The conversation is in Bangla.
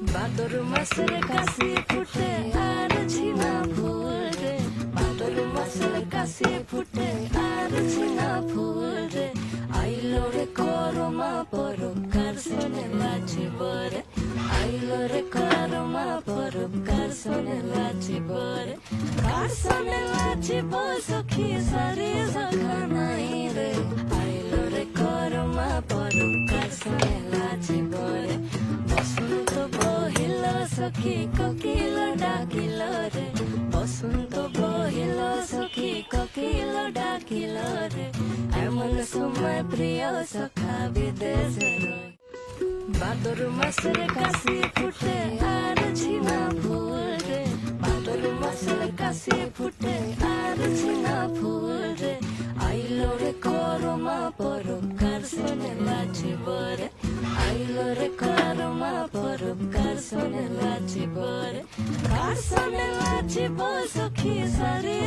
বাদর মাসের কাছে ফুটে আর ঝিনা ফুল রে, বাদর মাসের কাছে ফুটে আর ঝিনা ফুল রে, আইলো রে করমা পরকার শোনে লাচিব রে, আইলো রে করমা পরকার শোনে লাচিব রে, কার শোনে লাচিব সখী সারি সখানাই রে, আইলো রে করমা পরকার শোনে লাচিব রে, বসন্ত বহিল সখী কোকিল ডাকিল রে, বসন্ত বহিল সখী কোকিল ডাকিল রে, এমন সময় প্রিয় সখা বিদেশে রয়। বাদর মাসের কাছে ফুটে আর ঝিনা ফুল রে, বাদর মাসের কাছে ফুটে আর ঝিনা ফুল রে, আইলো রে করমা পরকার শোনে লাচিব রে, আইলো রে করমা পরকার শোনে লাচিব রে, কার শোনে লাচিব সখী সারি